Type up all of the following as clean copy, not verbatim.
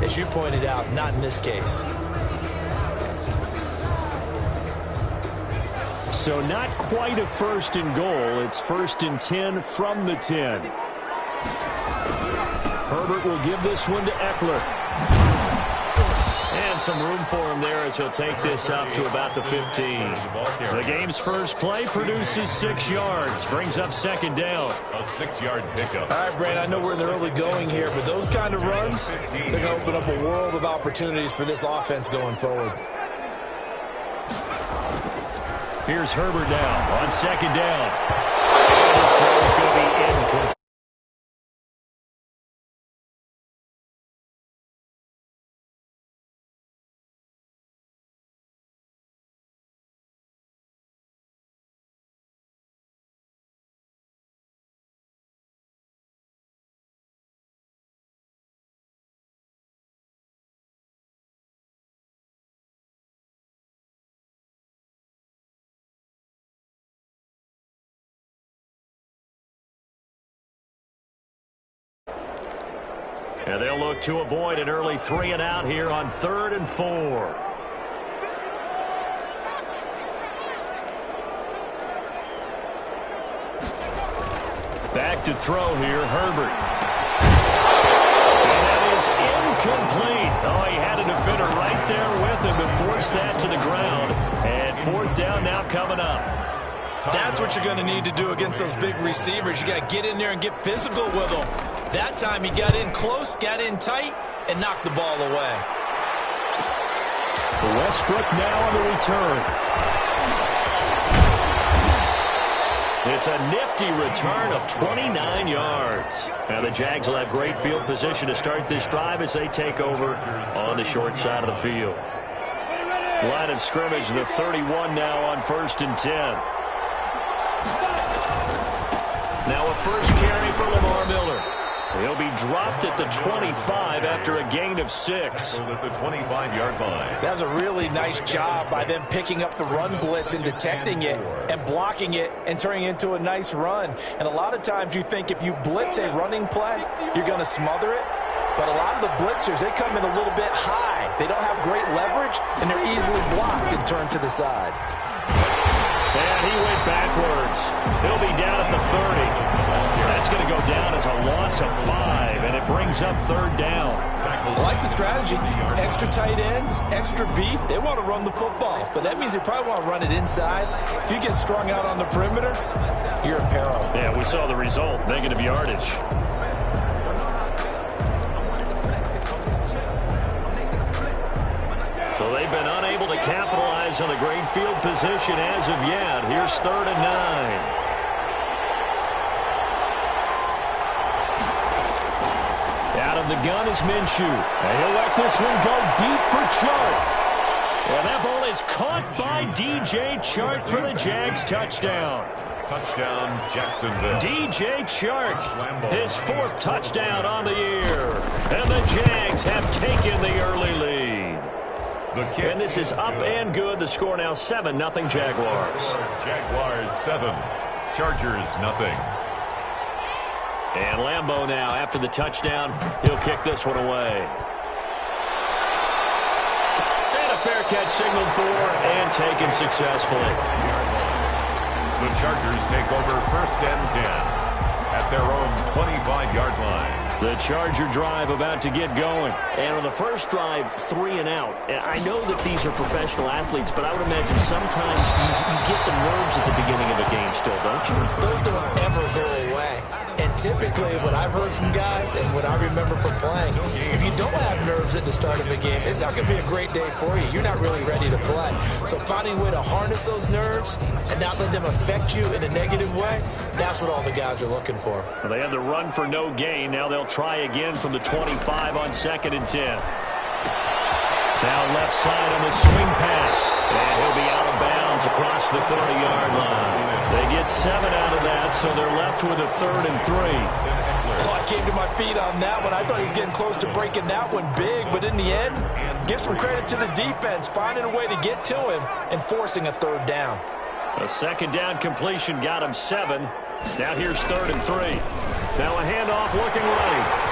As you pointed out, not in this case. So not quite a 1st and goal. It's 1st and 10 from the 10. Herbert will give this one to Eckler. And some room for him there as he'll take this up to about the 15. The game's first play produces 6 yards. Brings up 2nd down. A 6-yard pickup. All right, Brand, I know we're in the early going here, but those kind of runs, they're going to open up a world of opportunities for this offense going forward. Here's Herbert now on 2nd down. His throw is going to be incomplete. And they'll look to avoid an early 3 and out here on 3rd and 4. Back to throw here, Herbert. And that is incomplete. Oh, he had a defender right there with him to force that to the ground. And 4th down now coming up. That's what you're going to need to do against those big receivers. You got to get in there and get physical with them. That time he got in close, got in tight, and knocked the ball away. Westbrook now on the return. It's a nifty return of 29 yards. Now the Jags will have great field position to start this drive as they take over on the short side of the field. Line of scrimmage, the 31 now on 1st and 10. Now a first carry for Lamar Miller. He'll be dropped at the 25 after a gain of 6. At the 25-yard line. That was a really nice job by them picking up the run blitz and detecting it and blocking it and turning it into a nice run. And a lot of times you think if you blitz a running play, you're going to smother it. But a lot of the blitzers, they come in a little bit high. They don't have great leverage, and they're easily blocked and turned to the side. And he went backwards. He'll be down at the 30. That's going to go down as a loss of 5, and it brings up 3rd down. I like the strategy. Extra tight ends, extra beef. They want to run the football, but that means they probably want to run it inside. If you get strung out on the perimeter, you're in peril. Yeah, we saw the result, negative yardage. So they've been unable to capitalize on the great field position as of yet. Here's 3rd and 9. Out of the gun is Minshew. And he'll let this one go deep for Chark. And that ball is caught by DJ Chark for the Jags touchdown. Touchdown, Jacksonville. DJ Chark, his 4th touchdown on the year. And the Jags have taken the early lead. And this is up and good. The score now 7-0 Jaguars. Jaguars 7, Chargers nothing. And Lambeau now, after the touchdown, he'll kick this one away. And a fair catch signaled for and taken successfully. The Chargers take over 1st and 10 at their own 25-yard line. The Charger drive about to get going. And on the first drive, 3 and out. I know that these are professional athletes, but I would imagine sometimes you get the nerves at the beginning of a game still, don't you? Those don't ever go away. And typically what I've heard from guys and what I remember from playing, if you don't have nerves at the start of a game, it's not going to be a great day for you. You're not really ready to play. So finding a way to harness those nerves and not let them affect you in a negative way, that's what all the guys are looking for. Well, they had the run for no gain. Now they'll try again from the 25 on 2nd and 10. Now left side on the swing pass. And he'll be out of bounds across the 30-yard line. They get 7 out of that, so they're left with a 3rd and 3. Oh, I came to my feet on that one. I thought he was getting close to breaking that one big, but in the end, give some credit to the defense, finding a way to get to him and forcing a 3rd down. A 2nd down completion got him 7. Now here's 3rd and 3. Now a handoff looking right.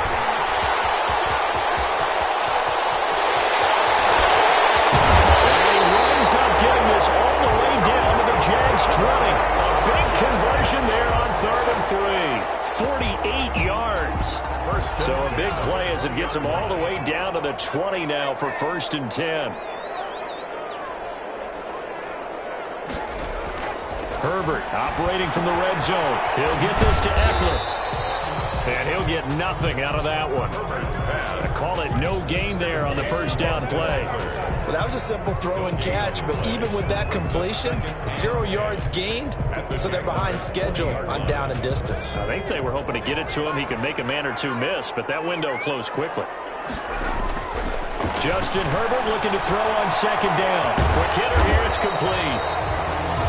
48 yards. So a big play as it gets him all the way down to the 20 now for 1st and 10. Herbert operating from the red zone. He'll get this to Eckler. And he'll get nothing out of that one. I call it no gain there on the 1st down play. Well, that was a simple throw and catch, but even with that completion, 0 yards gained, so they're behind schedule on down and distance. I think they were hoping to get it to him. He could make a man or two miss, but that window closed quickly. Justin Herbert looking to throw on 2nd down. Quick hitter here, it's complete.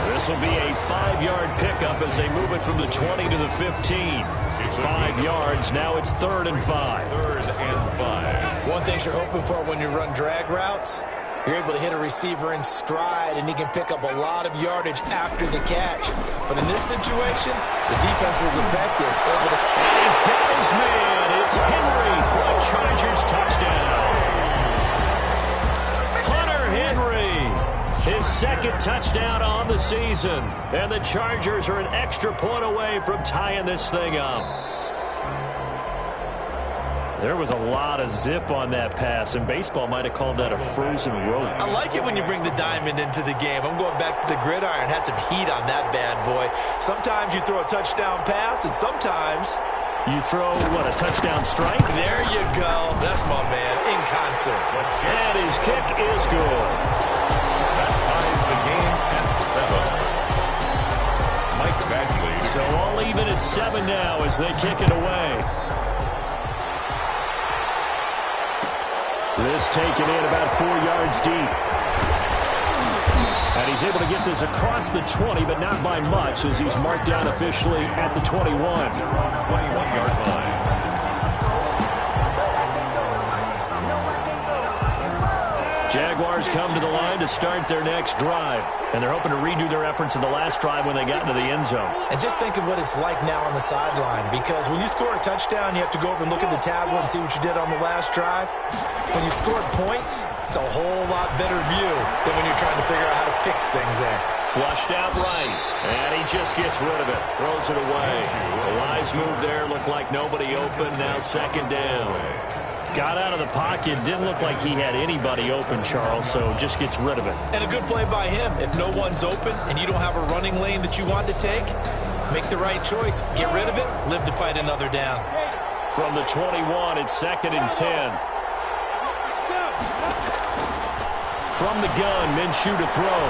This will be a 5-yard pickup as they move it from the 20 to the 15. 5 yards. Now it's 3rd and 5. 3rd and 5. One thing you're hoping for when you run drag routes, you're able to hit a receiver in stride, and he can pick up a lot of yardage after the catch. But in this situation, the defense was effective. Able to... He's got his man. It's Henry for a Chargers touchdown. Hunter Henry. His 2nd touchdown on the season. And the Chargers are an extra point away from tying this thing up. There was a lot of zip on that pass, and baseball might have called that a frozen rope. I like it when you bring the diamond into the game. I'm going back to the gridiron. Had some heat on that bad boy. Sometimes you throw a touchdown pass, and sometimes... You throw, what, a touchdown strike? There you go. That's my man, in concert. And his kick is good. Ties the game at 7. Mike Badgley. So all even at 7 now as they kick it away. This taken in about 4 yards deep. And he's able to get this across the 20, but not by much as he's marked down officially at the 21. 21-yard line. Jaguars come to the line to start their next drive. And they're hoping to redo their efforts in the last drive when they got into the end zone. And just think of what it's like now on the sideline, because when you score a touchdown, you have to go over and look at the tablet and see what you did on the last drive. When you scored points, it's a whole lot better view than when you're trying to figure out how to fix things there. Flushed out right, and he just gets rid of it, throws it away. The wise move there, looked like nobody open, now 2nd down. Got out of the pocket, didn't look like he had anybody open, Charles, so just gets rid of it. And a good play by him. If no one's open and you don't have a running lane that you want to take, make the right choice. Get rid of it, live to fight another down. From the 21, it's 2nd and 10. From the gun, Minshew to throw.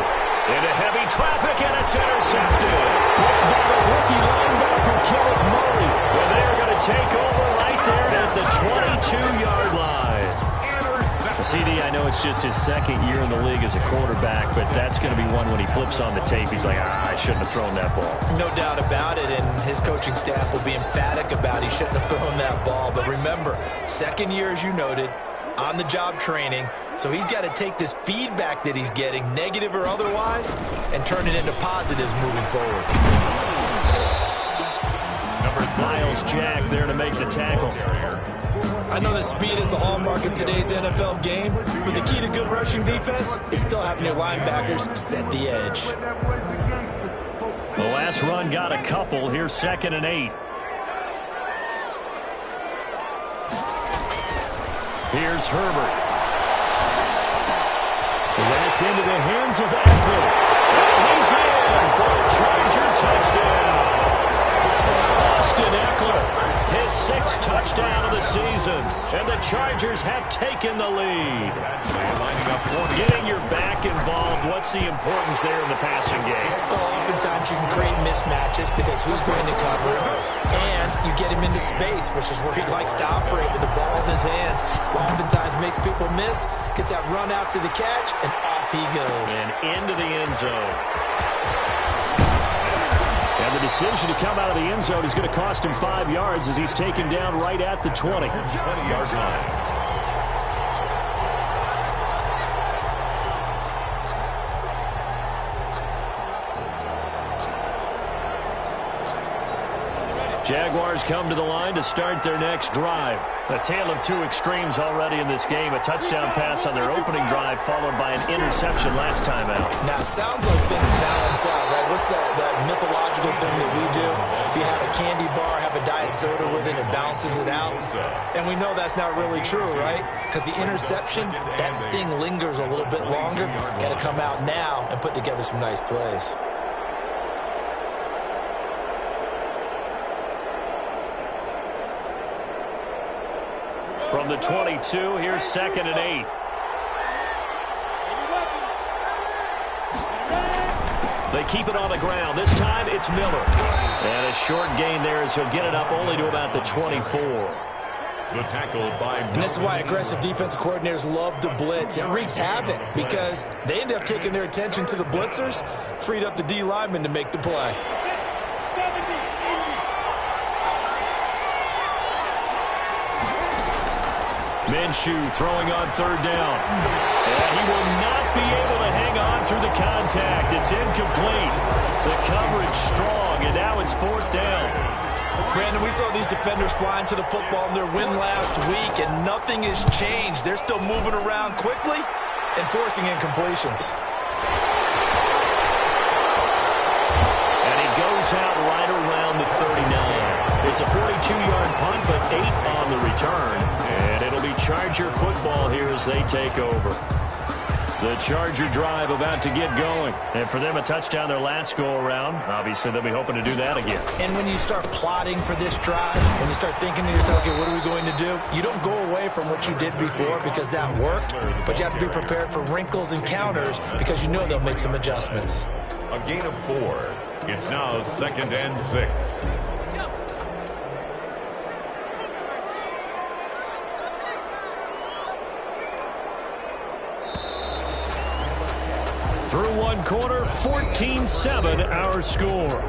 Into heavy traffic, and it's intercepted. Blocked by the rookie linebacker, Kenneth Murray. Well, they're going to take over right there at the 22-yard line. CD, I know it's just his 2nd year in the league as a quarterback, but that's going to be one when he flips on the tape. He's like, I shouldn't have thrown that ball. No doubt about it, and his coaching staff will be emphatic about he shouldn't have thrown that ball. But remember, 2nd year, as you noted, on-the-job training, so he's got to take this feedback that he's getting, negative or otherwise, and turn it into positives moving forward. Miles Jack there to make the tackle. I know that speed is the hallmark of today's NFL game, but the key to good rushing defense is still having your linebackers set the edge. The last run got a couple. Here's 2nd and 8. Here's Herbert. That's into the hands of Eckler. And he's in for a Charger touchdown. Austin Eckler, his 6th touchdown of the season. And the Chargers have taken the lead. Getting your back involved, what's the importance there in the passing game? Well, oftentimes you can create mismatches because who's going to cover him, and you get him into space, which is where he likes to operate with the ball in his hands. Oftentimes makes people miss, gets that run after the catch, and off he goes. And into the end zone. And the decision to come out of the end zone is going to cost him 5 yards as he's taken down right at the 20. 20-yard line. Jaguars come to the line to start their next drive. A tale of two extremes already in this game. A touchdown pass on their opening drive followed by an interception last time out. Now, it sounds like things balance out, right? What's that mythological thing that we do? If you have a candy bar, have a diet soda with it, it balances it out. And we know that's not really true, right? Because the interception, that sting lingers a little bit longer. Got to come out now and put together some nice plays. From the 22, here's 2nd and 8. They keep it on the ground. This time it's Miller. And a short gain there as he'll get it up only to about the 24. The tackle by and this is why aggressive defensive coordinators love to blitz. It wreaks havoc because they end up taking their attention to the blitzers, freed up the D lineman to make the play. Minshew throwing on 3rd down. And he will not be able to hang on through the contact. It's incomplete. The coverage strong, and now it's 4th down. Brandon, we saw these defenders flying to the football in their win last week, and nothing has changed. They're still moving around quickly and forcing incompletions. And he goes out right around the 39. It's a 42-yard punt, but 8 on the return. And it'll be Charger football here as they take over. The Charger drive about to get going. And for them, a touchdown their last go-around. Obviously, they'll be hoping to do that again. And when you start plotting for this drive, when you start thinking to yourself, okay, what are we going to do? You don't go away from what you did before because that worked, but you have to be prepared for wrinkles and counters because you know they'll make some adjustments. a gain of 4. It's now 2nd and 6. Through one quarter, 14-7 our score.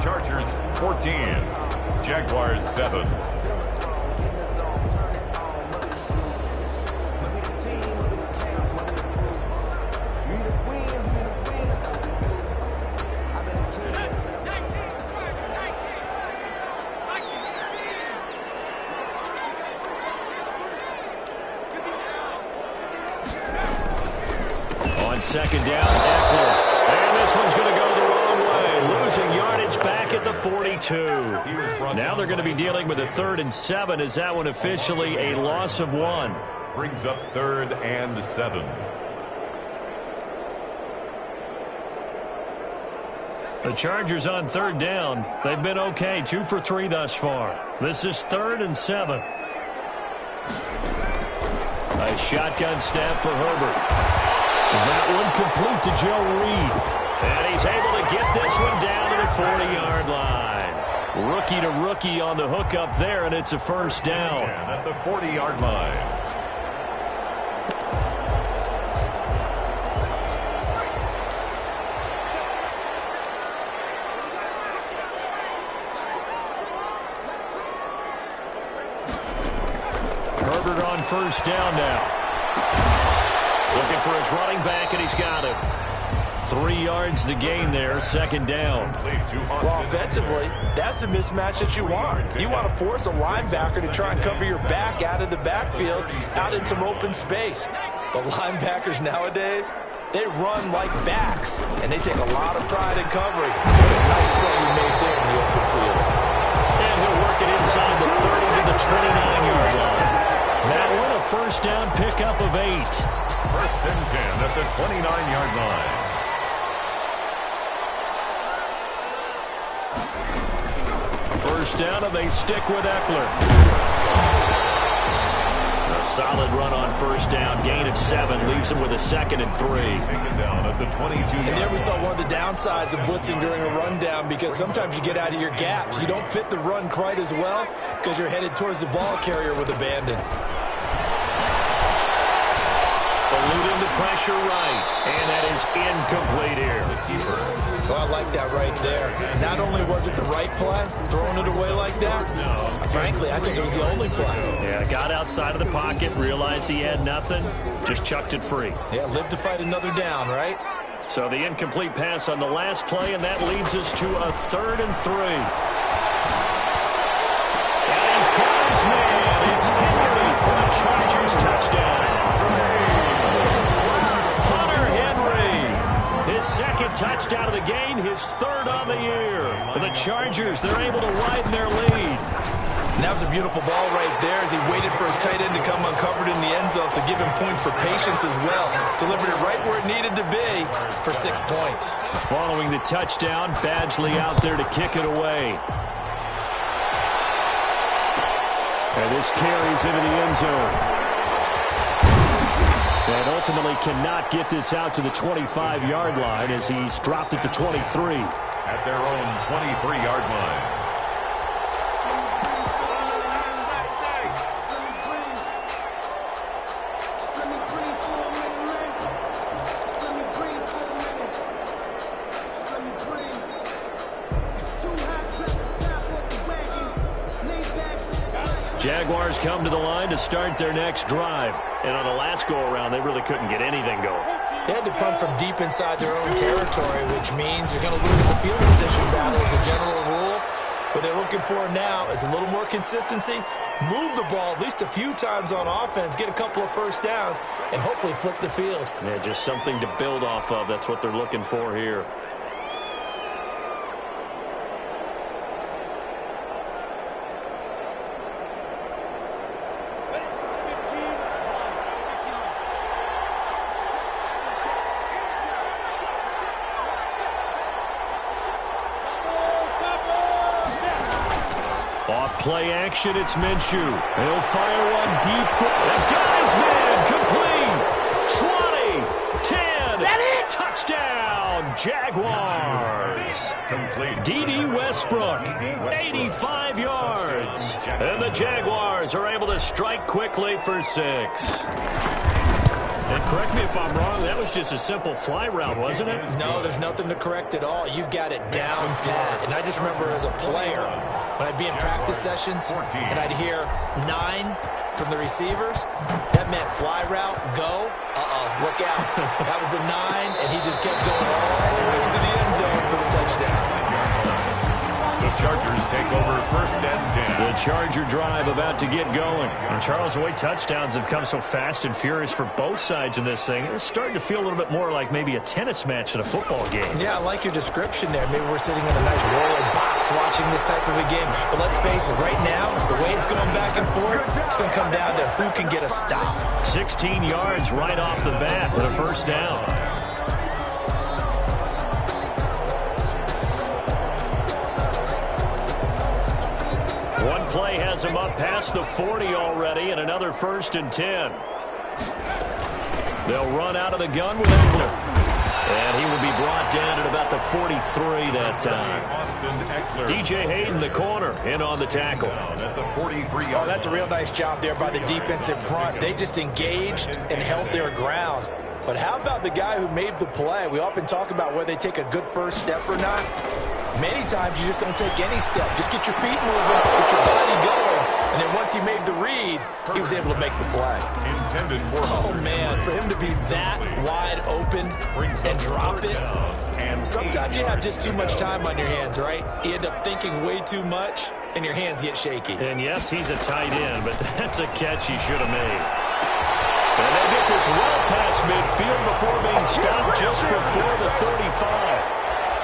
Chargers 14, Jaguars 7. Second down, Eckler. And this one's going to go the wrong way. Losing yardage back at the 42. Now they're going to be dealing with a 3rd and 7. Is that one officially a loss of 1? Brings up 3rd and 7. The Chargers on 3rd down. They've been okay, 2 for 3 thus far. This is 3rd and 7. A shotgun snap for Herbert. That one complete to Joe Reed. And he's able to get this one down to the 40-yard line. Rookie to rookie on the hook up there, and it's a first down. And at the 40-yard line. Herbert on first down now. Looking for his running back, and he's got him. 3 yards the gain there, 2nd down. Well, offensively, that's the mismatch that you want. You want to force a linebacker to try and cover your back out of the backfield, out in some open space. The linebackers nowadays, they run like backs, and they take a lot of pride in covering. What a nice play he made there in the open field. And he'll work it inside the 30 to the 29-yard line. That one a first down pickup of 8. 1st and 10 at the 29-yard line. First down, and they stick with Eckler. A solid run on first down. Gain of 7 leaves him with a 2nd and 3. Taken down at the 22. And there we saw one of the downsides of blitzing during a rundown because sometimes you get out of your gaps. You don't fit the run quite as well because you're headed towards the ball carrier with abandon. Eluding the pressure right, and that is incomplete here. Oh, I like that right there. Not only was it the right play, throwing it away like that, frankly, I think it was the only play. Yeah, got outside of the pocket, realized he had nothing, just chucked it free. Yeah, live to fight another down, right? So the incomplete pass on the last play, and that leads us to a 3rd and 3. And he's got his man. It's Chargers touchdown. Hunter Henry, his second touchdown of the game, his third on the year. For the Chargers, they're able to widen their lead. And that was a beautiful ball right there as he waited for his tight end to come uncovered in the end zone, so give him points for patience as well. Delivered it right where it needed to be for 6 points. Following the touchdown, Badgley out there to kick it away. And this carries into the end zone. And ultimately cannot get this out to the 25-yard line as he's dropped at the 23. At their own 23-yard line. Jaguars come to the line to start their next drive. And on the last go-around, they really couldn't get anything going. They had to punt from deep inside their own territory, which means they're going to lose the field position battle as a general rule. What they're looking for now is a little more consistency, move the ball at least a few times on offense, get a couple of first downs, and hopefully flip the field. Yeah, just something to build off of. That's what they're looking for here. Play action, it's Minshew. He'll fire one deep. The guy's man, complete. 20, 10. That it? Touchdown, Jaguars. Complete. D.D. Westbrook, 85 yards. And the Jaguars are able to strike quickly for 6. And correct me if I'm wrong, that was just a simple fly route, wasn't it? No, there's nothing to correct at all. You've got it down pat. And I just remember as a player, when I'd be in practice sessions and I'd hear 9 from the receivers, that meant fly route, go, look out. That was the 9, and he just kept going all the way into the end zone for the touchdown. The Chargers take over first and 10. The Charger drive about to get going. And Charles, the way touchdowns have come so fast and furious for both sides in this thing, it's starting to feel a little bit more like maybe a tennis match than a football game. Yeah, I like your description there. Maybe we're sitting in a nice royal box watching this type of a game. But let's face it, right now, the way it's going back and forth, it's going to come down to who can get a stop. 16 yards right off the bat with a first down. One play has him up past the 40 already, and another first and 10. They'll run out of the gun with Eckler. And he will be brought down at about the 43 that time. DJ Hayden, the corner, in on the tackle. Oh, that's a real nice job there by the defensive front. They just engaged and held their ground. But how about the guy who made the play? We often talk about whether they take a good first step or not. Many times you just don't take any step. Just get your feet moving, get your body going, and then once he made the read, he was able to make the play. Oh, man, for him to be that wide open and drop it, sometimes you have just too much time on your hands, right? You end up thinking way too much, and your hands get shaky. And, yes, he's a tight end, but that's a catch he should have made. And they get this well past midfield before being stopped just before the 35.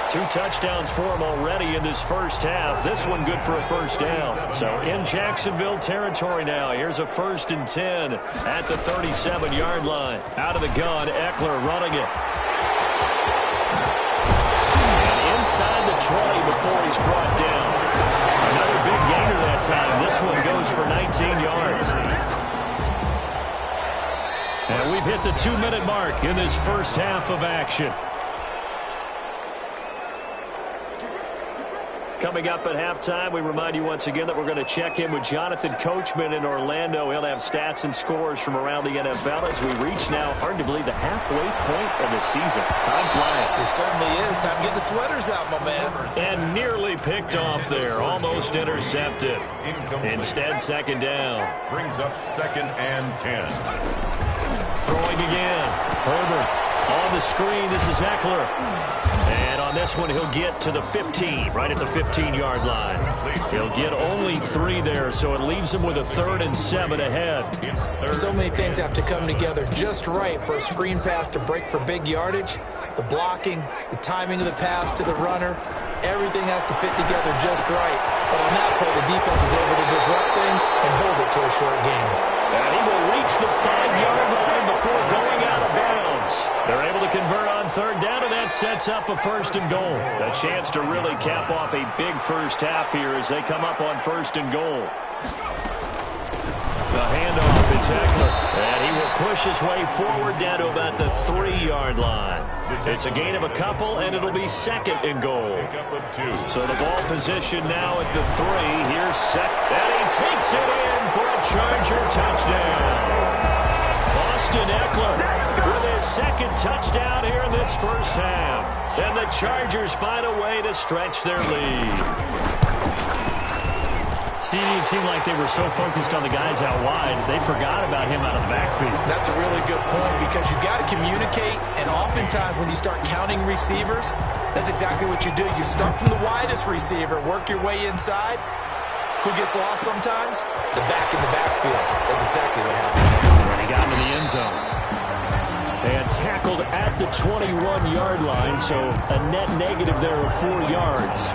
2 touchdowns for him already in this first half. This one good for a first down. So in Jacksonville territory now. Here's a first and 10 at the 37-yard line. Out of the gun, Eckler running it. And inside the 20 before he's brought down. Another big gainer that time. This one goes for 19 yards. And we've hit the 2-minute mark in this first half of action. Coming up at halftime, we remind you once again that we're going to check in with Jonathan Coachman in Orlando. He'll have stats and scores from around the NFL as we reach now, hard to believe, the halfway point of the season. Time flying. It certainly is. Time to get the sweaters out, my man. And nearly picked off there. Almost intercepted. Instead, second down. Brings up second and 10. Throwing again. Herbert. On the screen, this is Eckler. And on this one, he'll get to the 15, right at the 15-yard line. He'll get only 3 there, so it leaves him with a 3rd and 7 ahead. So many things have to come together just right for a screen pass to break for big yardage. The blocking, the timing of the pass to the runner, everything has to fit together just right. But on that play, the defense was able to disrupt things and hold it to a short game. And he will reach the 5-yard line before going out of bounds. They're able to convert on 3rd down, and that sets up a 1st and goal. A chance to really cap off a big first half here as they come up on 1st and goal. The handoff, it's Eckler, and he will push his way forward down to about the 3-yard line. It's a gain of a couple, and it'll be 2nd and goal. So the ball position now at the 3. Here's second, and he takes it in for a Charger touchdown. Austin Eckler with his 2nd touchdown here in this first half. And the Chargers find a way to stretch their lead. See, it seemed like they were so focused on the guys out wide, they forgot about him out of the backfield. That's a really good point because you've got to communicate, and oftentimes when you start counting receivers, that's exactly what you do. You start from the widest receiver, work your way inside. Who gets lost sometimes? The back in the backfield. That's exactly what happened there. And he got into the end zone. And tackled at the 21-yard line, so a net negative there of 4 yards.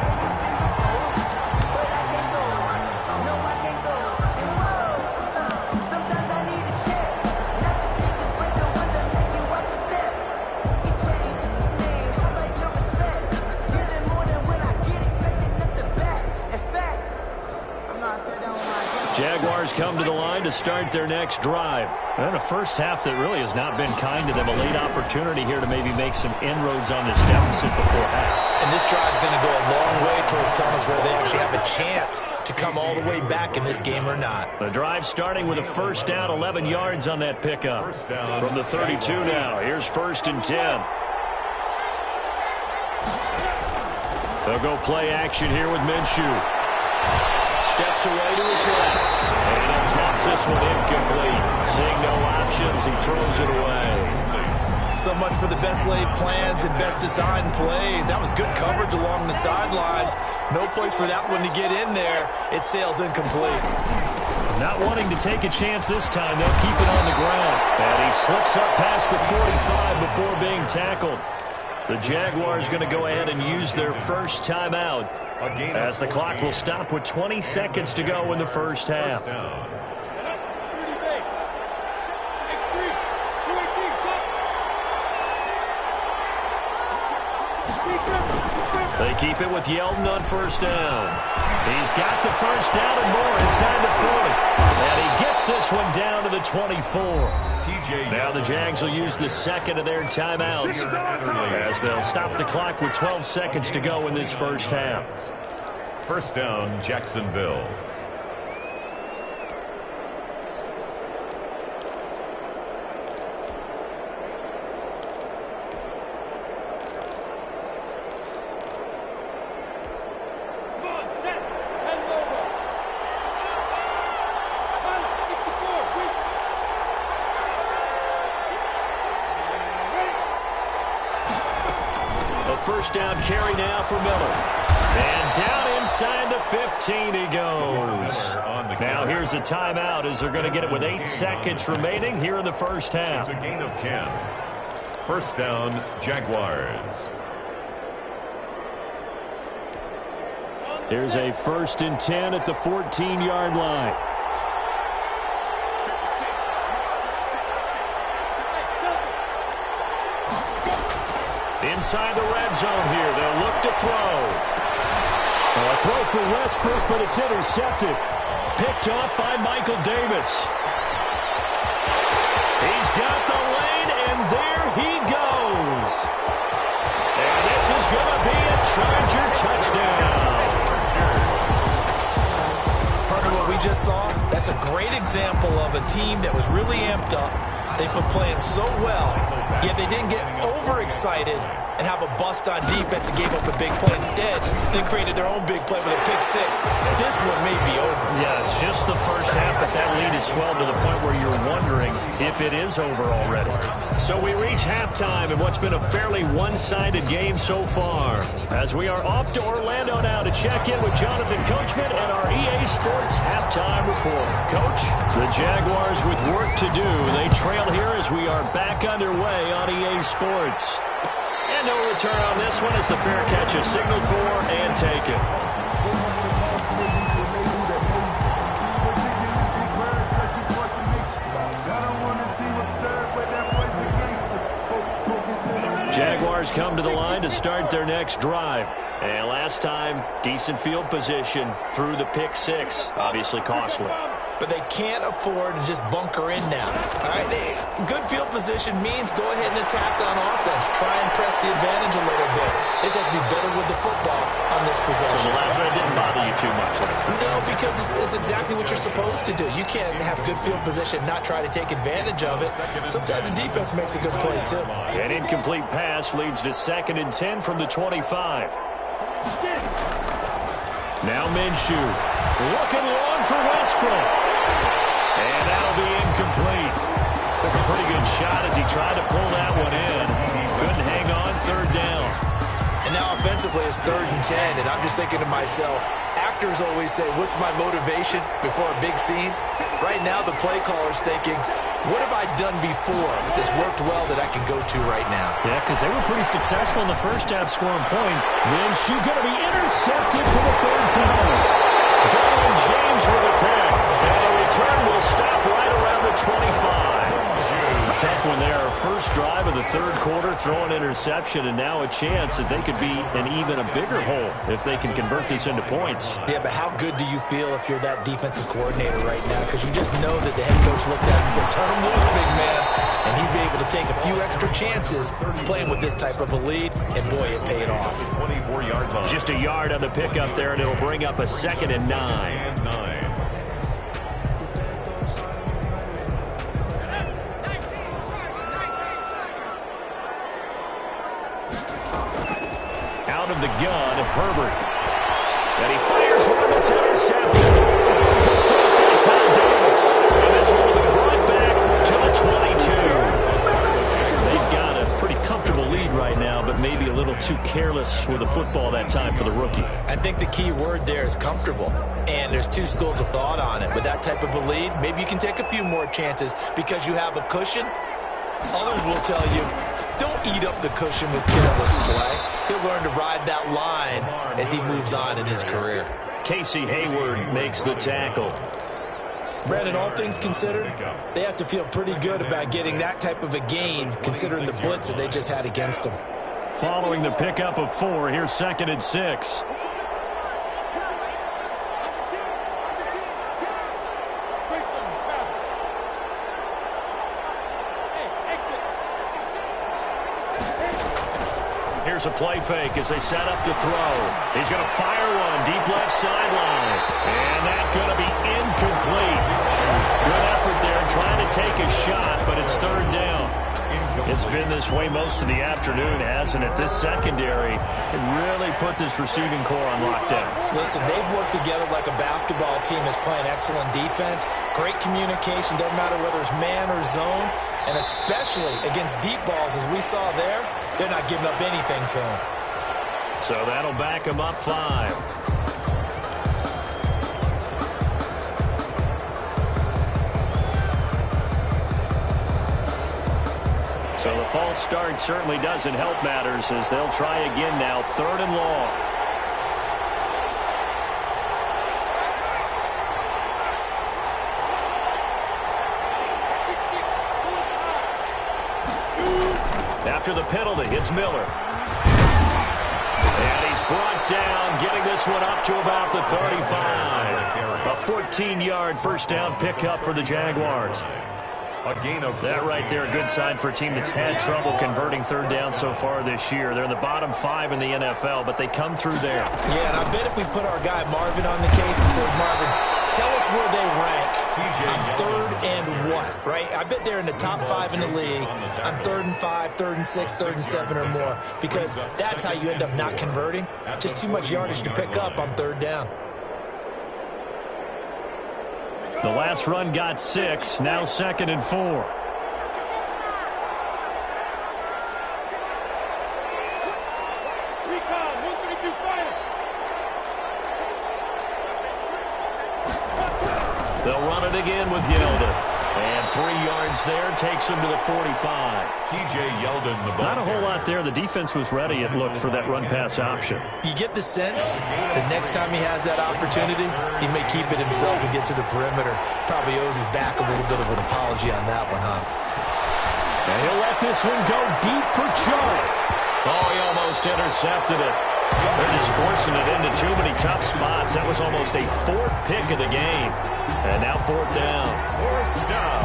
Jaguars come to the line to start their next drive. And a first half that really has not been kind to them. A late opportunity here to maybe make some inroads on this deficit before half. And this drive's going to go a long way towards telling us whether they actually have a chance to come all the way back in this game or not. The drive starting with a 1st down, 11 yards on that pickup. From the 32 now. Here's 1st and 10. They'll go play action here with Minshew. Steps away to his left. And he'll toss this one incomplete. Seeing no options, he throws it away. So much for the best laid plans and best designed plays. That was good coverage along the sidelines. No place for that one to get in there. It sails incomplete. Not wanting to take a chance this time, they'll keep it on the ground. And he slips up past the 45 before being tackled. The Jaguars going to go ahead and use their first timeout, as the clock will stop with 20 seconds to go in the first half. They keep it with Yeldon on 1st down. He's got the 1st down and more inside the 40. And he gets this one down to the 24. Now the Jags will use the 2nd of their timeouts, as they'll stop the clock with 12 seconds to go in this first half. 1st down, Jacksonville. First down carry now for Miller. And down inside the 15 he goes. Now here's a timeout as they're going to get it with 8 seconds remaining here in the first half. It's a gain of 10. 1st down, Jaguars. Here's a 1st and 10 at the 14-yard line. Inside the red zone here, they'll look to throw. A throw for Westbrook, but it's intercepted. Picked off by Michael Davis. He's got the lane, and there he goes. And this is going to be a Charger touchdown. Part of what we just saw, that's a great example of a team that was really amped up. They've been playing so well, yet they didn't get overexcited and have a bust on defense and gave up a big play. Instead, they created their own big play with a pick six. This one may be over. Yeah, it's just the first half, but that lead has swelled to the point where you're wondering if it is over already. So we reach halftime in what's been a fairly one-sided game so far, as we are off to Orlando now to check in with Jonathan Coachman and our EA Sports halftime report. Coach, the Jaguars with work to do. They trail here as we are back underway on EA Sports. And no return on this one as the fair catch is signaled for and taken. Jaguars come to the line to start their next drive. And last time, decent field position through the pick six. Obviously costly. But they can't afford to just bunker in now. All right, good field position means go ahead and attack on offense. Try and press the advantage a little bit. They just have to be better with the football on this possession. So the last one didn't bother you too much last time? No, because it's exactly what you're supposed to do. You can't have good field position, not try to take advantage of it. Sometimes the defense makes a good play, too. An incomplete pass leads to 2nd and 10 from the 25. Now Minshew. Looking long for Westbrook. And that'll be incomplete. Took a pretty good shot as he tried to pull that one in. Couldn't hang on, 3rd down. And now offensively it's 3rd and 10, and I'm just thinking to myself, actors always say, what's my motivation before a big scene? Right now the play caller's thinking, what have I done before that's worked well that I can go to right now? Yeah, because they were pretty successful in the first half scoring points. Minshew going to be intercepted for the 3rd time. Darwin James with a pick. And a return will stop right around the 25. Tough one there. First drive of the 3rd quarter, throw an interception, and now a chance that they could be in even a bigger hole if they can convert this into points. Yeah, but how good do you feel if you're that defensive coordinator right now? Because you just know that the head coach looked at him and said, turn him loose, big man. And he'd be able to take a few extra chances playing with this type of a lead, and boy, it paid off. 24-yard line. Just a yard on the pickup there, and it'll bring up a 2nd and 9. Out of the gun, Herbert. And he fires one that's intercepted. Picked up by Ty Davis. And this one will be brought back to the 22. They've got a pretty comfortable lead right now, but maybe a little too careless with the football that time for the rookie. I think the key word there is comfortable. And there's two schools of thought on it. With that type of a lead, maybe you can take a few more chances because you have a cushion. Others will tell you, don't eat up the cushion with careless play. He'll learn to ride that line as he moves on in his career. Casey Hayward makes the tackle. Brandon, all things considered, they have to feel pretty good about getting that type of a gain considering the blitz that they just had against them. Following the pickup of 4, here's 2nd and 6. Here's a play fake as they set up to throw. He's going to fire one deep left sideline. And that's going to be incomplete. Good effort there trying to take a shot, but it's 3rd down. It's been this way most of the afternoon, hasn't it? This secondary really put this receiving core on lockdown. Listen, they've worked together like a basketball team that's playing excellent defense. Great communication, doesn't matter whether it's man or zone. And especially against deep balls, as we saw there, they're not giving up anything to them. So that'll back them up 5. So the false start certainly doesn't help matters as they'll try again now, 3rd and long. After the penalty, it's Miller. And he's brought down, getting this one up to about the 35. A 14-yard first down pickup for the Jaguars. A gain of 14. That right there, a good sign for a team that's had trouble converting third down so far this year. They're in the bottom 5 in the NFL, but they come through there. Yeah, and I bet if we put our guy Marvin on the case and said, Marvin, tell us where they rank on third and what, right? I bet they're in the top 5 in the league on 3rd and 5, 3rd and 6, 3rd and 7 or more, because that's how you end up not converting. Just too much yardage to pick up on 3rd down. The last run got 6, now 2nd and 4. They'll run it again with Yeldon. And 3 yards there takes him to the 45. T.J. Yeldon, the ball. Not a whole lot there. The defense was ready, it looked, for that run-pass option. You get the sense that next time he has that opportunity, he may keep it himself and get to the perimeter. Probably owes his back a little bit of an apology on that one, huh? And he'll let this one go deep for Chuck. Oh, he almost intercepted it. They're just forcing it into too many tough spots. That was almost a 4th pick of the game. And now 4th down. 4th down.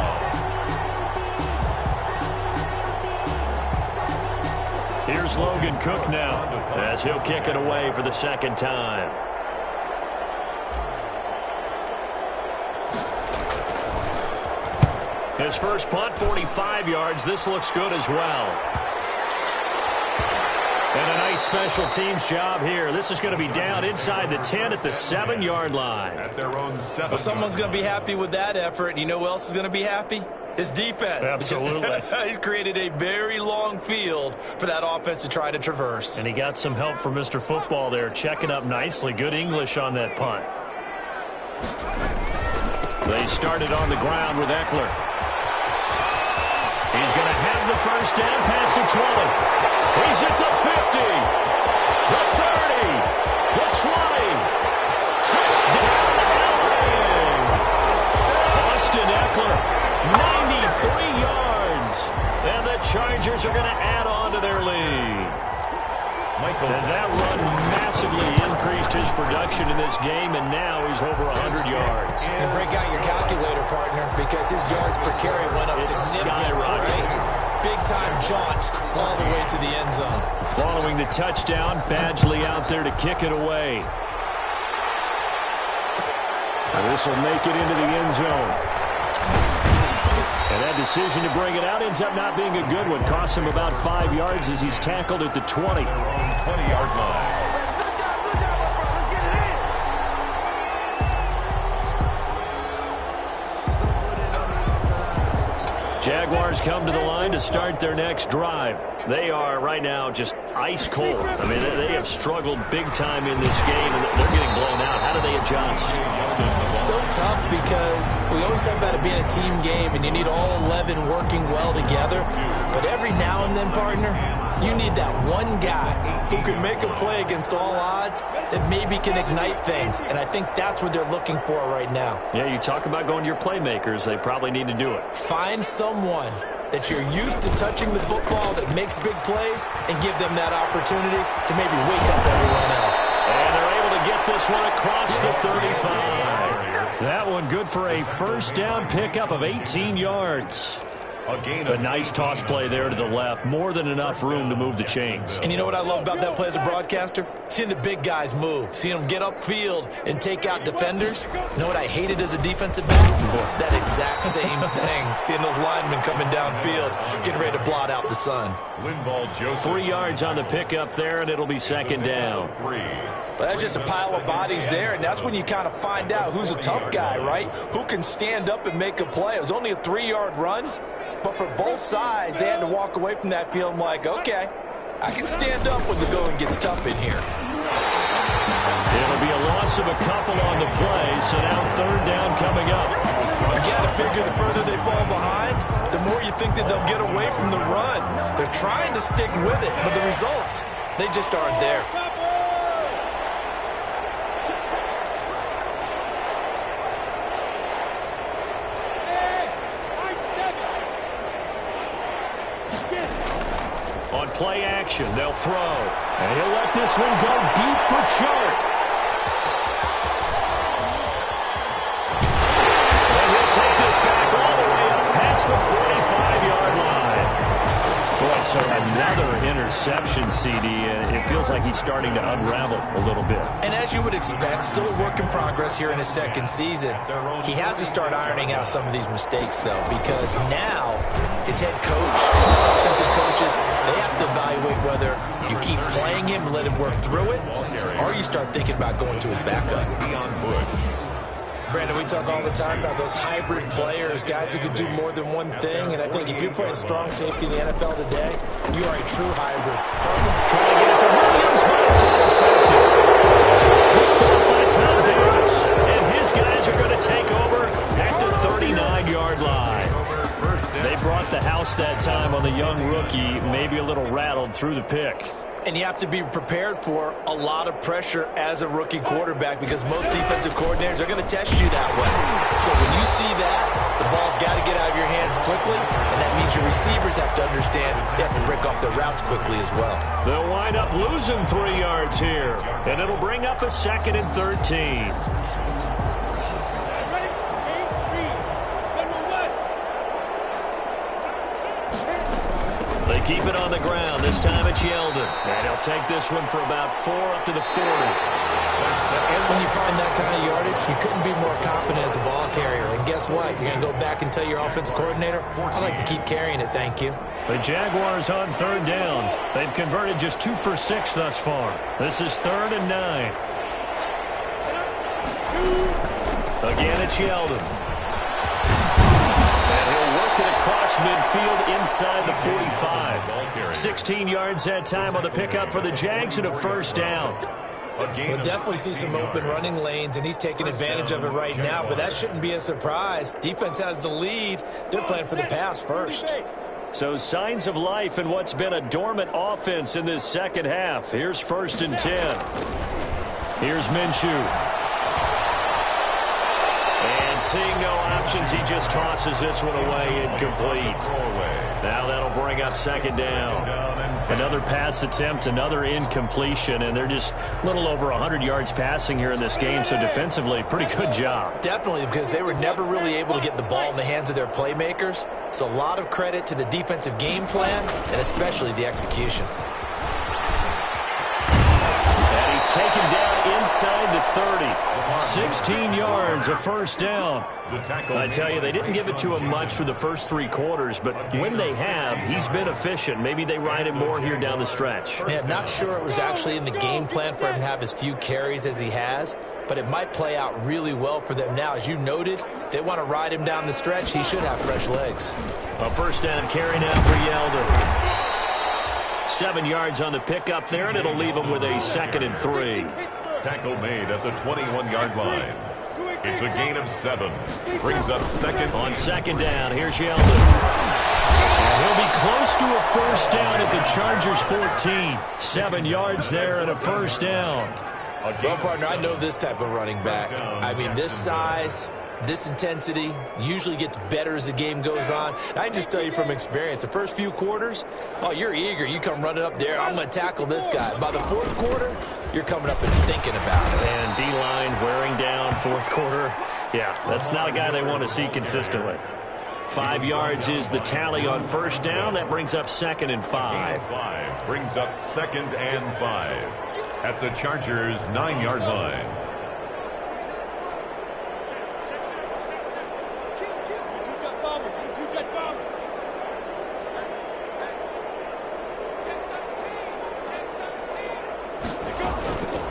Here's Logan Cook now, as he'll kick it away for the 2nd time. His first punt, 45 yards. This looks good as well. And a nice special teams job here. This is going to be down inside the 10 at the 7-yard line. At their own 7. Well, someone's going to be happy with that effort. And you know who else is going to be happy? His defense. Absolutely. He's created a very long field for that offense to try to traverse. And he got some help from Mr. Football there, checking up nicely. Good English on that punt. They started on the ground with Eckler. He's going to have the first down past the 20. He's at the 50, the 30, the 20. Touchdown, Austin Eckler, 93 yards. And the Chargers are going to add on to their lead. And that run massively increased his production in this game, and now he's over 100 yards. And break out your calculator, partner, because his yards per carry went up significantly, right? Big-time jaunt all the way to the end zone. Following the touchdown, Badgley out there to kick it away. And this will make it into the end zone. And that decision to bring it out ends up not being a good one. Costs him about 5 yards as he's tackled at the 20. 20-yard line. Jaguars come to the line to start their next drive. They are right now just ice cold. I mean, they have struggled big time in this game, and they're getting blown out. How do they adjust? So tough because we always talk about it being a team game, and you need all 11 working well together. But every now and then, partner, you need that one guy who can make a play against all odds that maybe can ignite things. And I think that's what they're looking for right now. Yeah, you talk about going to your playmakers. They probably need to do it. Find someone that you're used to touching the football that makes big plays and give them that opportunity to maybe wake up everyone else. And they're able to get this one across the 35. That one good for a first down pickup of 18 yards. A nice toss play there to the left. More than enough room to move the chains. And you know what I love about that play as a broadcaster? Seeing the big guys move. Seeing them get upfield and take out defenders. You know what I hated as a defensive back? That exact same thing. Seeing those linemen coming downfield, getting ready to blot out the sun. 3 yards on the pickup there, and it'll be second down. But that's just a pile of bodies there, and that's when you kind of find out who's a tough guy, right? Who can stand up and make a play. It was only a 3-yard run. But for both sides, they had to walk away from that field like, okay, I can stand up when the going gets tough in here. It'll be a loss of a couple on the play, so now third down coming up. You got to figure the further they fall behind, the more you think that they'll get away from the run. They're trying to stick with it, but the results, they just aren't there. On play action, they'll throw. And he'll let this one go deep for Chark. And he'll take this back all the way up past the 45-yard line. Boy, so another interception, CD. It feels like he's starting to unravel a little bit. And as you would expect, still a work in progress here in his second season. He has to start ironing out some of these mistakes, though, because now his head coach and his offensive coaches, they have to evaluate whether you keep playing him and let him work through it, or you start thinking about going to his backup. Brandon, we talk all the time about those hybrid players, guys who can do more than one thing, and I think if you're playing strong safety in the NFL today, you are a true hybrid. Trying to get it to Williams, but it's intercepted. Picked up by Tom Davis, and his guys are going to take over at the 39-yard line. They brought the house that time on the young rookie, maybe a little rattled through the pick. And you have to be prepared for a lot of pressure as a rookie quarterback because most defensive coordinators are going to test you that way. So when you see that, the ball's got to get out of your hands quickly, and that means your receivers have to understand they have to break off their routes quickly as well. They'll wind up losing 3 yards here, and it'll bring up a 2nd and 13. They keep it on the ground. This time it's Yeldon. And he'll take this one for about 4 up to the 40. When you find that kind of yardage, you couldn't be more confident as a ball carrier. And guess what? You're going to go back and tell your offensive coordinator, I'd like to keep carrying it, thank you. The Jaguars on 3rd down. They've converted just 2 for 6 thus far. This is 3rd and 9. Again, it's Yeldon. Across midfield inside the 45. 16 yards that time on the pickup for the Jags and a 1st down. We'll definitely see some open running lanes, and he's taking advantage of it right now, but that shouldn't be a surprise. Defense has the lead. They're playing for the pass first. So signs of life in what's been a dormant offense in this second half. Here's 1st and 10. Here's Minshew. And seeing no options, he just tosses this one away incomplete. Now that'll bring up 2nd down. Another pass attempt, another incompletion, and they're just a little over 100 yards passing here in this game, so defensively, pretty good job. Definitely, because they were never really able to get the ball in the hands of their playmakers, so a lot of credit to the defensive game plan, and especially the execution. And he's taken down inside the 30. 16 yards, a 1st down. I tell you, they didn't give it to him much for the first 3 quarters, but when they have, he's been efficient. Maybe they ride him more here down the stretch. Yeah, not sure it was actually in the game plan for him to have as few carries as he has, but it might play out really well for them now. As you noted, if they want to ride him down the stretch, he should have fresh legs. A 1st down carry now for Yeldon. 7 yards on the pickup there, and it'll leave him with a 2nd and 3. Tackle made at the 21-yard line. It's a gain of 7. Brings up 2nd. On 2nd down, here's Yeldon. And he'll be close to a 1st down at the Chargers' 14. 7 yards there and a 1st down. Well, partner, I know this type of running back. I mean, this size, this intensity usually gets better as the game goes on. And I just tell you from experience, the first few quarters, oh, you're eager. You come running up there, I'm going to tackle this guy. By the 4th quarter, you're coming up and thinking about it. And D-line wearing down 4th quarter. Yeah, that's not a guy they want to see consistently. 5 yards is the tally on 1st down. That brings up 2nd and 5. Brings up 2nd and 5 at the Chargers' 9-yard line.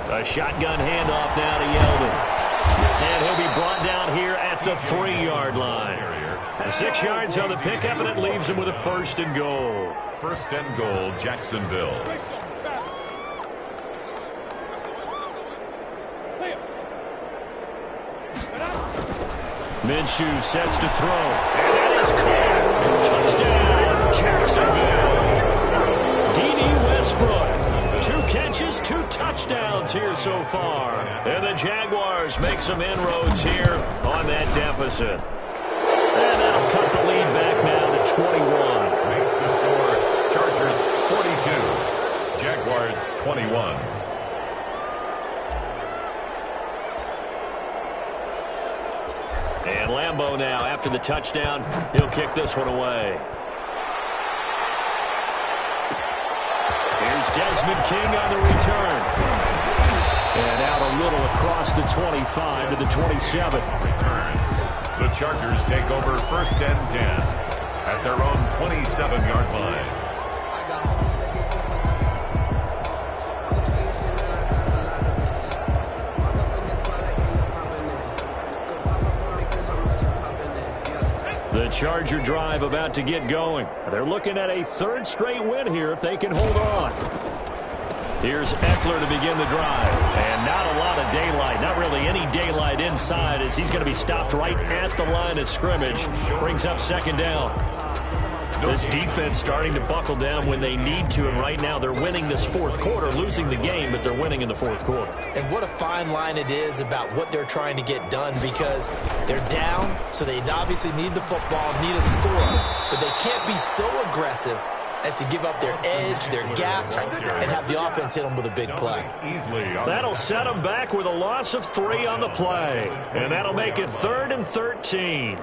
A shotgun handoff now to Yeldon. And he'll be brought down here at the 3-yard line. 6 yards on the pickup, and it leaves him with a 1st and goal. 1st and goal, Jacksonville. Minshew sets to throw. And that is caught. Touchdown, Jacksonville. D.D. Westbrook. 2 catches, 2 touchdowns here so far. And the Jaguars make some inroads here on that deficit. And that'll cut the lead back now to 21. Makes the score Chargers 42, Jaguars 21. And Lambeau now after the touchdown. He'll kick this one away. Here's Desmond King on the return. And out a little across the 25 to the 27. The Chargers take over 1st and 10 at their own 27-yard line. The Charger drive about to get going. They're looking at a 3rd straight win here if they can hold on. Here's Eckler to begin the drive. And not a lot of daylight. Not really any daylight inside as he's going to be stopped right at the line of scrimmage. Brings up 2nd down. This defense starting to buckle down when they need to, and right now they're winning this 4th quarter, losing the game, but they're winning in the 4th quarter. And what a fine line it is about what they're trying to get done, because they're down, so they obviously need the football, need a score, but they can't be so aggressive as to give up their edge, their gaps, and have the offense hit them with a big play. That'll set them back with a loss of 3 on the play, and that'll make it 3rd and 13.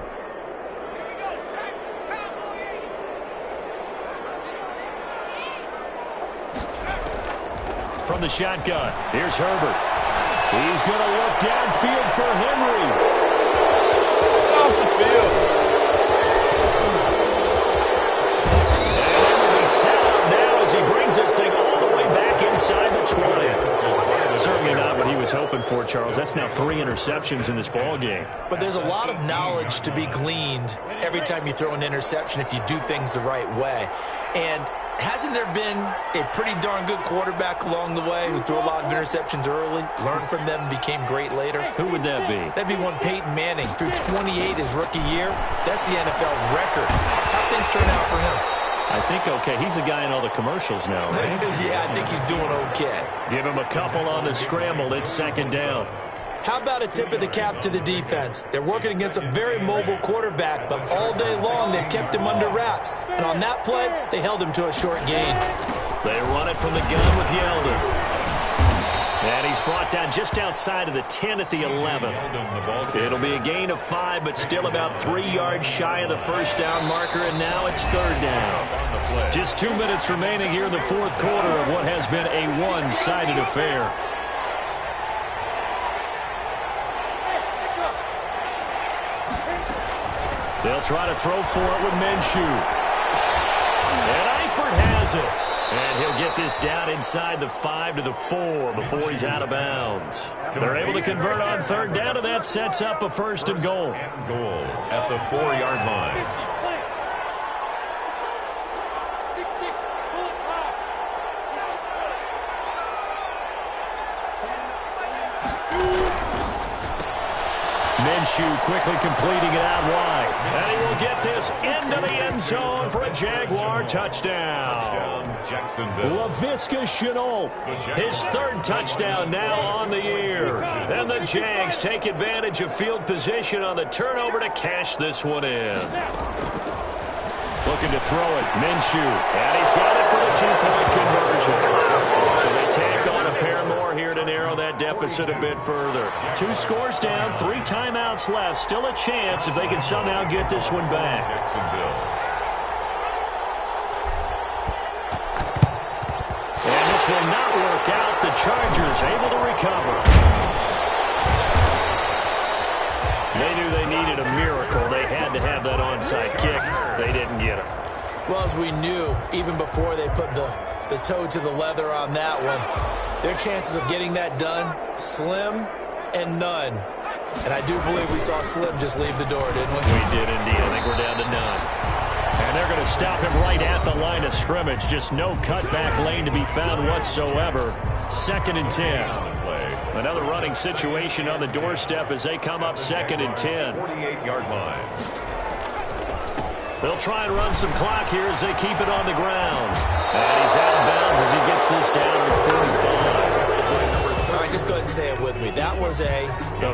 From the shotgun, here's Herbert. He's going to look downfield for Henry. It's off the field. And Henry will be set up now as he brings this thing all the way back inside the 20. Certainly not what he was hoping for, Charles. That's now 3 interceptions in this ball game. But there's a lot of knowledge to be gleaned every time you throw an interception if you do things the right way. And hasn't there been a pretty darn good quarterback along the way who threw a lot of interceptions early, learned from them, became great later? Who would that be? That'd be one Peyton Manning. Threw 28 his rookie year. That's the NFL record. How things turn out for him? I think okay. He's the guy in all the commercials now, right? Yeah, I think he's doing okay. Give him a couple on the scramble. It's 2nd down. How about a tip of the cap to the defense? They're working against a very mobile quarterback, but all day long they've kept him under wraps. And on that play, they held him to a short gain. They run it from the gun with Yeldon. And he's brought down just outside of the 10 at the 11. It'll be a gain of 5, but still about 3 yards shy of the 1st down marker, and now it's 3rd down. Just 2 minutes remaining here in the 4th quarter of what has been a one-sided affair. They'll try to throw for it with Minshew. And Eifert has it. And he'll get this down inside the 5 to the 4 before he's out of bounds. They're able to convert on 3rd down, and that sets up a 1st and goal. Goal at the 4-yard line. Minshew quickly completing it out wide. And he will get this into the end zone for a Jaguar touchdown. Laviska Shenault, his 3rd touchdown now on the year. And the Jags take advantage of field position on the turnover to cash this one in. Looking to throw it, Minshew. And he's got it for the 2-point conversion. So they take on a pair more here to narrow that deficit a bit further. 2 scores down, 3 timeouts left. Still a chance if they can somehow get this one back. And this will not work out. The Chargers able to recover. They knew they needed a miracle. They had to have that onside kick. They didn't get it. Well, as we knew, even before they put the toe to the leather on that one, their chances of getting that done, slim and none. And I do believe we saw Slim just leave the door, didn't we? We did indeed. I think we're down to none. And they're going to stop him right at the line of scrimmage. Just no cutback lane to be found whatsoever. 2nd and 10. Another running situation on the doorstep as they come up 2nd and 10. 48-yard line. They'll try and run some clock here as they keep it on the ground. And he's out of bounds as he gets this down to 45. All right, just go ahead and say it with me. That was a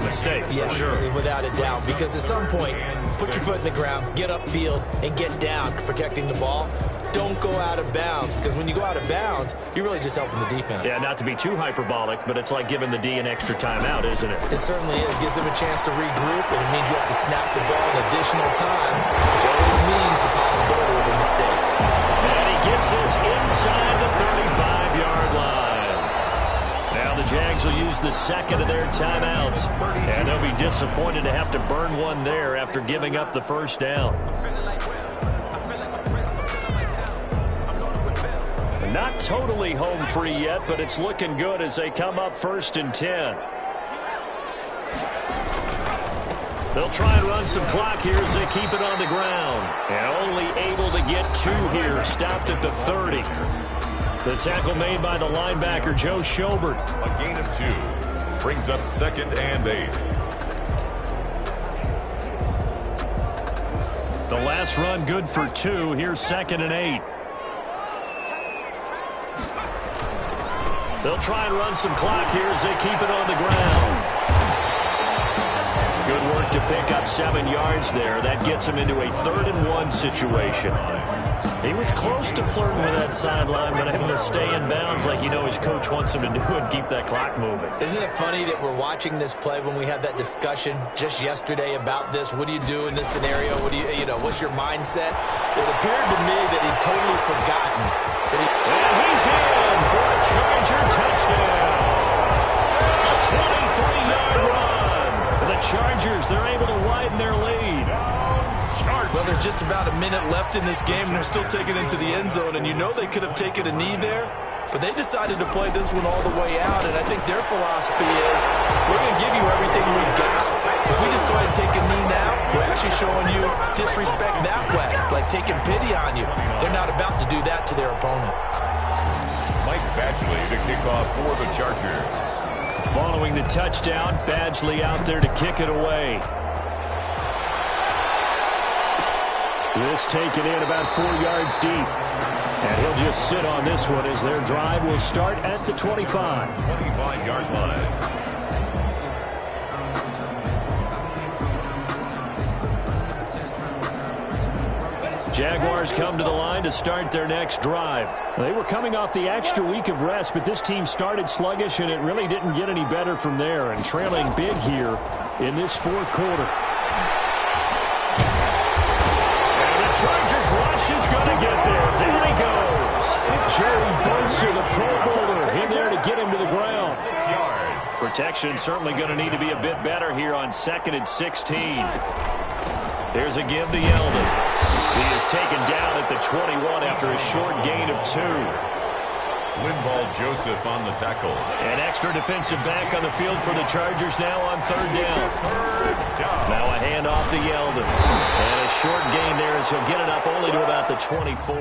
mistake, yes, for sure. Without a doubt. Because at some point, put your foot in the ground, get upfield, and get down, protecting the ball. don't go out of bounds, because when you go out of bounds, you're really just helping the defense. Yeah, not to be too hyperbolic, but it's like giving the D an extra timeout, isn't it? It certainly is. Gives them a chance to regroup, and it means you have to snap the ball in additional time, which always means the possibility of a mistake. And he gets this inside the 35-yard line. Now the Jags will use the second of their timeouts, and they'll be disappointed to have to burn one there after giving up the first down. Not totally home free yet, but it's looking good as they come up 1st and 10. They'll try and run some clock here as they keep it on the ground. And only able to get 2 here, stopped at the 30. The tackle made by the linebacker, Joe Schobert. A gain of 2 brings up 2nd and 8. The last run good for 2. Here's 2nd and 8. They'll try and run some clock here as they keep it on the ground. Good work to pick up 7 yards there. That gets him into a 3rd and 1 situation. He was close to flirting with that sideline, but able to stay in bounds like you know his coach wants him to do and keep that clock moving. Isn't it funny that we're watching this play when we had that discussion just yesterday about this? What do you do in this scenario? What do you know, what's your mindset? It appeared to me that he'd totally forgotten that And he's in for a Charger touchdown. A 23-yard run. The Chargers, they're able to widen their lead. Well, there's just about a minute left in this game, and they're still taking it into the end zone. And you know they could have taken a knee there, but they decided to play this one all the way out. And I think their philosophy is, we're going to give you everything we've got. If we just go ahead and take a knee now, we're actually showing you disrespect that way, like taking pity on you. They're not about to do that to their opponent. Mike Badgley to kick off for the Chargers. Following the touchdown, Badgley out there to kick it away. This taken in about 4 yards deep. And he'll just sit on this one as their drive will start at the 25. 25-yard line. Jaguars come to the line to start their next drive. They were coming off the extra week of rest, but this team started sluggish, and it really didn't get any better from there, and trailing big here in this 4th quarter. And the Chargers rush is going to get there. Down he goes. Jerry Bosa, the Pro Bowler, in there to get him to the ground. 6 yards. Protection certainly going to need to be a bit better here on 2nd and 16. Here's a give to Yeldon. He is taken down at the 21 after a short gain of 2. Linval Joseph on the tackle. An extra defensive back on the field for the Chargers now on 3rd down. Now a handoff to Yeldon. And a short gain there as he'll get it up only to about the 24.